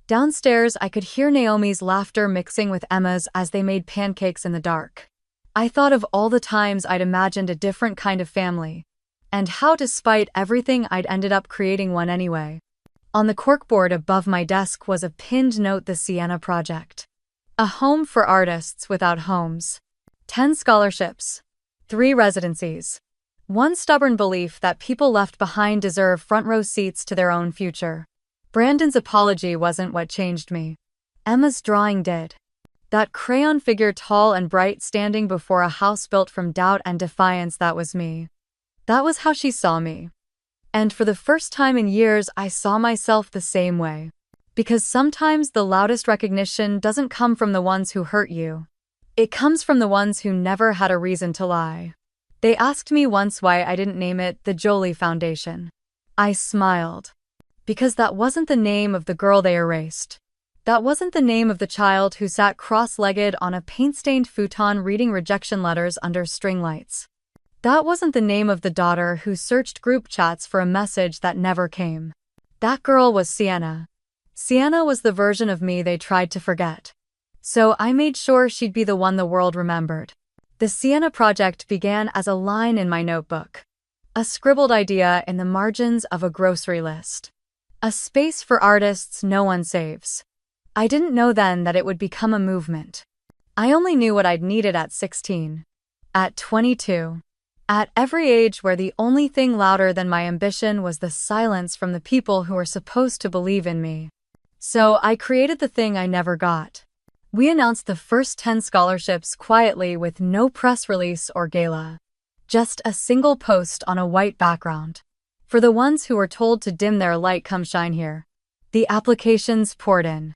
Downstairs, I could hear Naomi's laughter mixing with Emma's as they made pancakes in the dark. I thought of all the times I'd imagined a different kind of family, and how despite everything I'd ended up creating one anyway. On the corkboard above my desk was a pinned note: the Sienna Project. A home for artists without homes. 10 scholarships. 3 residencies. One stubborn belief that people left behind deserve front-row seats to their own future. Brandon's apology wasn't what changed me. Emma's drawing did. That crayon figure, tall and bright, standing before a house built from doubt and defiance, that was me. That was how she saw me. And for the first time in years, I saw myself the same way. Because sometimes the loudest recognition doesn't come from the ones who hurt you. It comes from the ones who never had a reason to lie. They asked me once why I didn't name it the Jolie Foundation. I smiled. Because that wasn't the name of the girl they erased. That wasn't the name of the child who sat cross-legged on a paint-stained futon reading rejection letters under string lights. That wasn't the name of the daughter who searched group chats for a message that never came. That girl was Sienna. Sienna was the version of me they tried to forget. So I made sure she'd be the one the world remembered. The Sienna Project began as a line in my notebook. A scribbled idea in the margins of a grocery list. A space for artists no one saves. I didn't know then that it would become a movement. I only knew what I'd needed at 16. At 22. At every age where the only thing louder than my ambition was the silence from the people who were supposed to believe in me. So I created the thing I never got. We announced the first 10 scholarships quietly with no press release or gala. Just a single post on a white background. For the ones who were told to dim their light, come shine here. The applications poured in.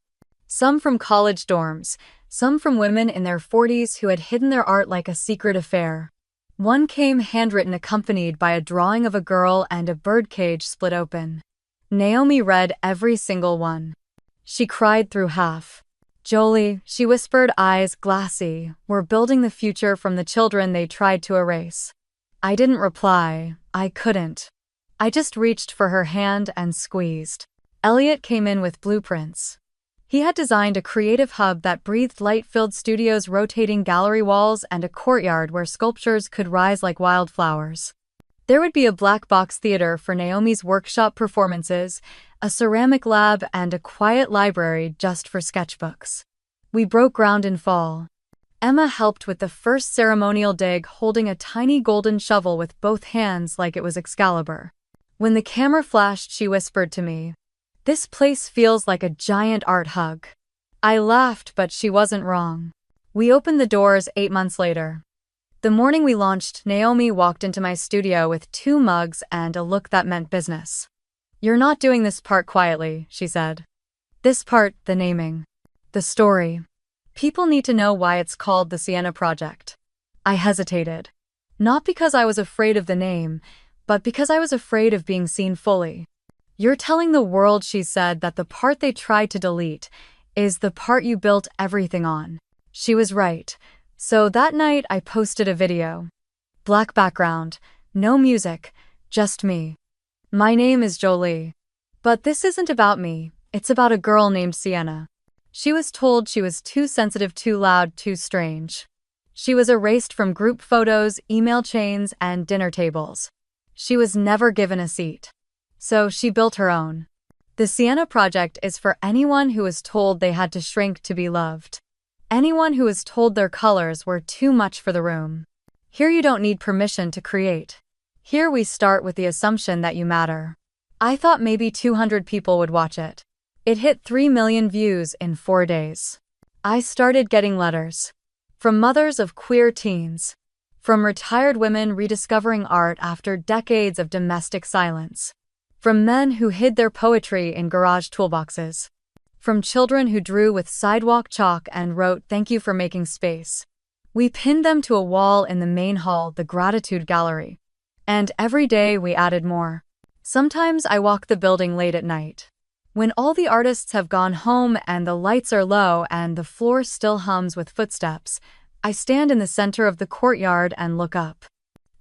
Some from college dorms, some from women in their 40s who had hidden their art like a secret affair. One came handwritten, accompanied by a drawing of a girl and a birdcage split open. Naomi read every single one. She cried through half. Jolie, she whispered, eyes glassy, we're building the future from the children they tried to erase. I didn't reply. I couldn't. I just reached for her hand and squeezed. Elliot came in with blueprints. He had designed a creative hub that breathed light-filled studios, rotating gallery walls, and a courtyard where sculptures could rise like wildflowers. There would be a black box theater for Naomi's workshop performances, a ceramic lab, and a quiet library just for sketchbooks. We broke ground in fall. Emma helped with the first ceremonial dig, holding a tiny golden shovel with both hands like it was Excalibur. When the camera flashed, she whispered to me, "This place feels like a giant art hug." I laughed, but she wasn't wrong. We opened the doors 8 months later. The morning we launched, Naomi walked into my studio with 2 mugs and a look that meant business. "You're not doing this part quietly," she said. "This part, the naming. The story. People need to know why it's called the Sienna Project." I hesitated. Not because I was afraid of the name, but because I was afraid of being seen fully. "You're telling the world," she said, "that the part they tried to delete is the part you built everything on." She was right. So that night I posted a video. Black background, no music, just me. My name is Jolie. But this isn't about me, it's about a girl named Sienna. She was told she was too sensitive, too loud, too strange. She was erased from group photos, email chains, and dinner tables. She was never given a seat. So she built her own. The Sienna Project is for anyone who was told they had to shrink to be loved. Anyone who was told their colors were too much for the room. Here you don't need permission to create. Here we start with the assumption that you matter. I thought maybe 200 people would watch it. It hit 3 million views in 4 days. I started getting letters. From mothers of queer teens. From retired women rediscovering art after decades of domestic silence. From men who hid their poetry in garage toolboxes. From children who drew with sidewalk chalk and wrote, "Thank you for making space." We pinned them to a wall in the main hall, the Gratitude Gallery. And every day we added more. Sometimes I walk the building late at night. When all the artists have gone home and the lights are low and the floor still hums with footsteps, I stand in the center of the courtyard and look up.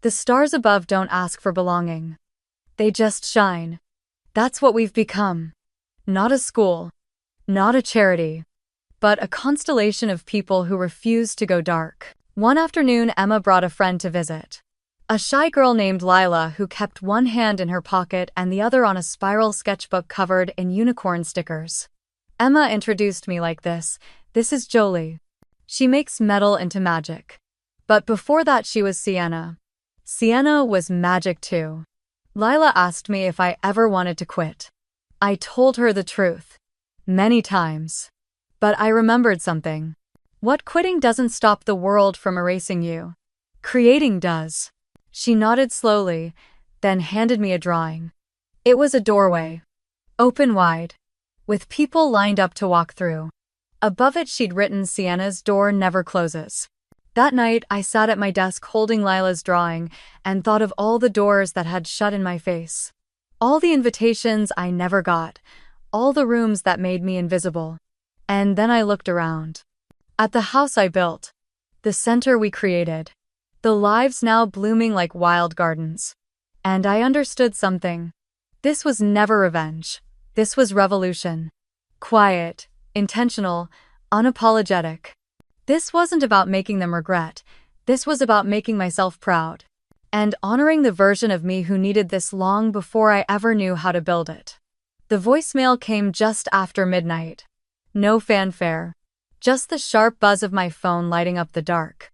The stars above don't ask for belonging. They just shine. That's what we've become. Not a school. Not a charity. But a constellation of people who refuse to go dark. One afternoon, Emma brought a friend to visit. A shy girl named Lila who kept one hand in her pocket and the other on a spiral sketchbook covered in unicorn stickers. Emma introduced me like this. This is Jolie. She makes metal into magic. But before that she was Sienna. Sienna was magic too. Lila asked me if I ever wanted to quit. I told her the truth. Many times. But I remembered something. What quitting doesn't stop the world from erasing you. Creating does. She nodded slowly, then handed me a drawing. It was a doorway. Open wide. With people lined up to walk through. Above it she'd written Sienna's door never closes. That night I sat at my desk holding Lila's drawing and thought of all the doors that had shut in my face. All the invitations I never got. All the rooms that made me invisible. And then I looked around. At the house I built. The center we created. The lives now blooming like wild gardens. And I understood something. This was never revenge. This was revolution. Quiet, intentional, unapologetic. This wasn't about making them regret. This was about making myself proud. And honoring the version of me who needed this long before I ever knew how to build it. The voicemail came just after midnight. No fanfare. Just the sharp buzz of my phone lighting up the dark.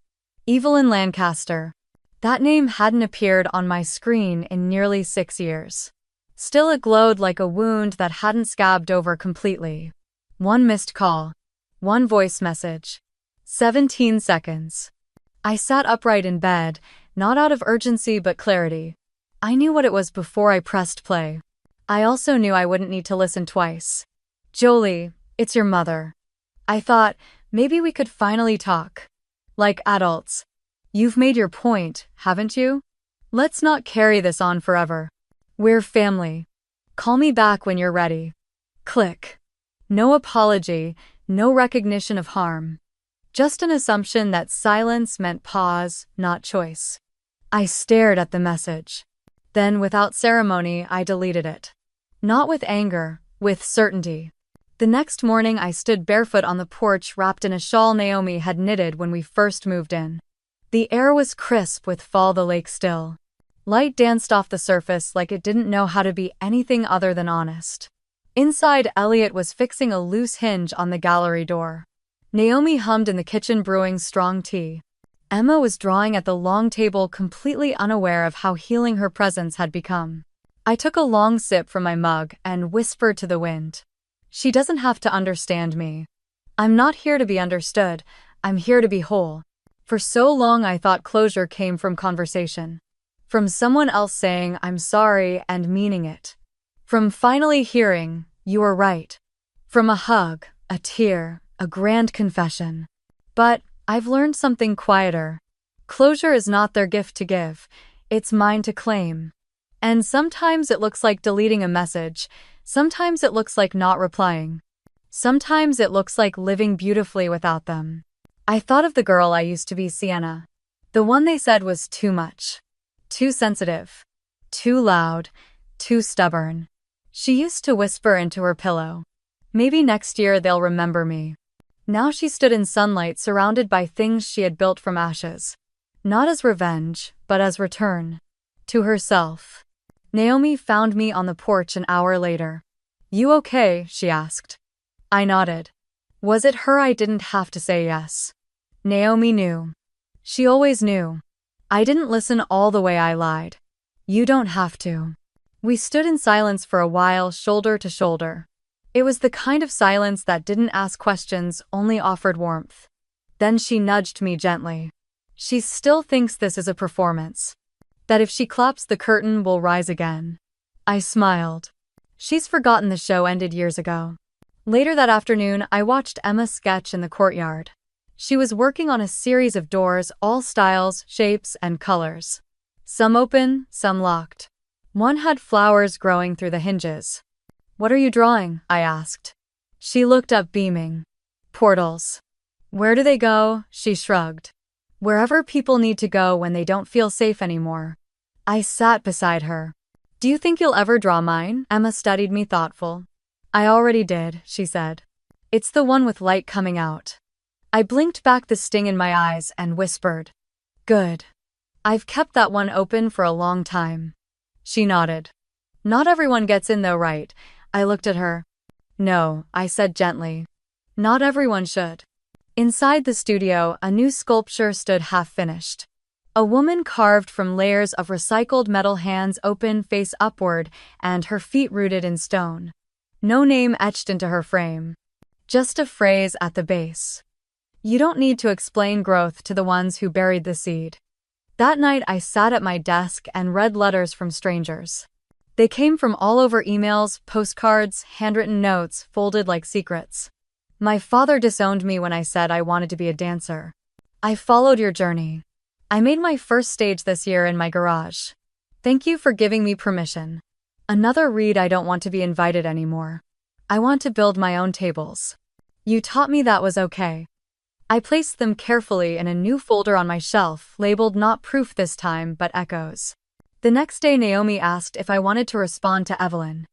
Evelyn Lancaster. That name hadn't appeared on my screen in nearly 6 years. Still it glowed like a wound that hadn't scabbed over completely. One missed call. One voice message. 17 seconds. I sat upright in bed, not out of urgency but clarity. I knew what it was before I pressed play. I also knew I wouldn't need to listen twice. Jolie, it's your mother. I thought, maybe we could finally talk. Like adults. You've made your point, haven't you? Let's not carry this on forever. We're family. Call me back when you're ready. Click. No apology, no recognition of harm. Just an assumption that silence meant pause, not choice. I stared at the message. Then, without ceremony, I deleted it. Not with anger, with certainty. The next morning I stood barefoot on the porch wrapped in a shawl Naomi had knitted when we first moved in. The air was crisp with fall the lake still. Light danced off the surface like it didn't know how to be anything other than honest. Inside, Elliot was fixing a loose hinge on the gallery door. Naomi hummed in the kitchen brewing strong tea. Emma was drawing at the long table completely unaware of how healing her presence had become. I took a long sip from my mug and whispered to the wind. She doesn't have to understand me. I'm not here to be understood, I'm here to be whole. For so long I thought closure came from conversation. From someone else saying I'm sorry and meaning it. From finally hearing, you were right. From a hug, a tear, a grand confession. But I've learned something quieter. Closure is not their gift to give, it's mine to claim. And sometimes it looks like deleting a message, sometimes it looks like not replying. Sometimes it looks like living beautifully without them. I thought of the girl I used to be, Sienna. The one they said was too much. Too sensitive. Too loud. Too stubborn. She used to whisper into her pillow. Maybe next year they'll remember me. Now she stood in sunlight surrounded by things she had built from ashes. Not as revenge, but as return. To herself. Naomi found me on the porch an hour later. You okay? She asked. I nodded. Was it her I didn't have to say yes? Naomi knew. She always knew. I didn't listen all the way I lied. You don't have to. We stood in silence for a while, shoulder to shoulder. It was the kind of silence that didn't ask questions, only offered warmth. Then she nudged me gently. She still thinks this is a performance. That if she claps the curtain will rise again. I smiled. She's forgotten the show ended years ago. Later that afternoon, I watched Emma sketch in the courtyard. She was working on a series of doors, all styles, shapes, and colors. Some open, some locked. One had flowers growing through the hinges. What are you drawing? I asked. She looked up beaming. Portals. Where do they go? She shrugged. Wherever people need to go when they don't feel safe anymore. I sat beside her. Do you think you'll ever draw mine? Emma studied me thoughtful. I already did, she said. It's the one with light coming out. I blinked back the sting in my eyes and whispered. Good. I've kept that one open for a long time. She nodded. Not everyone gets in though, right? I looked at her. No, I said gently. Not everyone should. Inside the studio, a new sculpture stood half-finished. A woman carved from layers of recycled metal, hands open, face upward, and her feet rooted in stone. No name etched into her frame. Just a phrase at the base. You don't need to explain growth to the ones who buried the seed. That night I sat at my desk and read letters from strangers. They came from all over: emails, postcards, handwritten notes, folded like secrets. My father disowned me when I said I wanted to be a dancer. I followed your journey. I made my first stage this year in my garage. Thank you for giving me permission. Another read: I don't want to be invited anymore. I want to build my own tables. You taught me that was okay. I placed them carefully in a new folder on my shelf, labeled not proof this time, but echoes. The next day Naomi asked if I wanted to respond to Evelyn.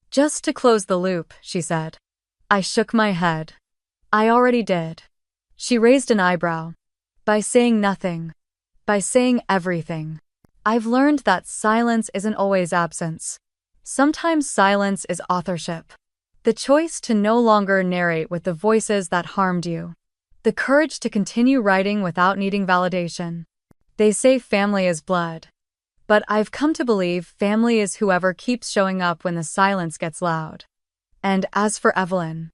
Just to close the loop, she said. I shook my head. I already did. She raised an eyebrow. By saying nothing. By saying everything. I've learned that silence isn't always absence. Sometimes silence is authorship. The choice to no longer narrate with the voices that harmed you. The courage to continue writing without needing validation. They say family is blood. But I've come to believe family is whoever keeps showing up when the silence gets loud. And as for Evelyn,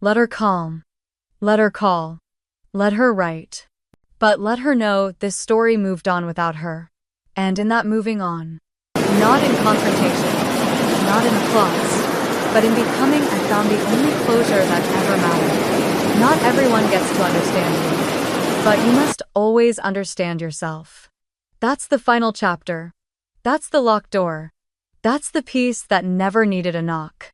let her calm. Let her call. Let her write. But let her know this story moved on without her. And in that moving on, not in confrontation, not in applause, but in becoming, I found the only closure that ever mattered. Not everyone gets to understand you, but you must always understand yourself. That's the final chapter. That's the locked door. That's the piece that never needed a knock.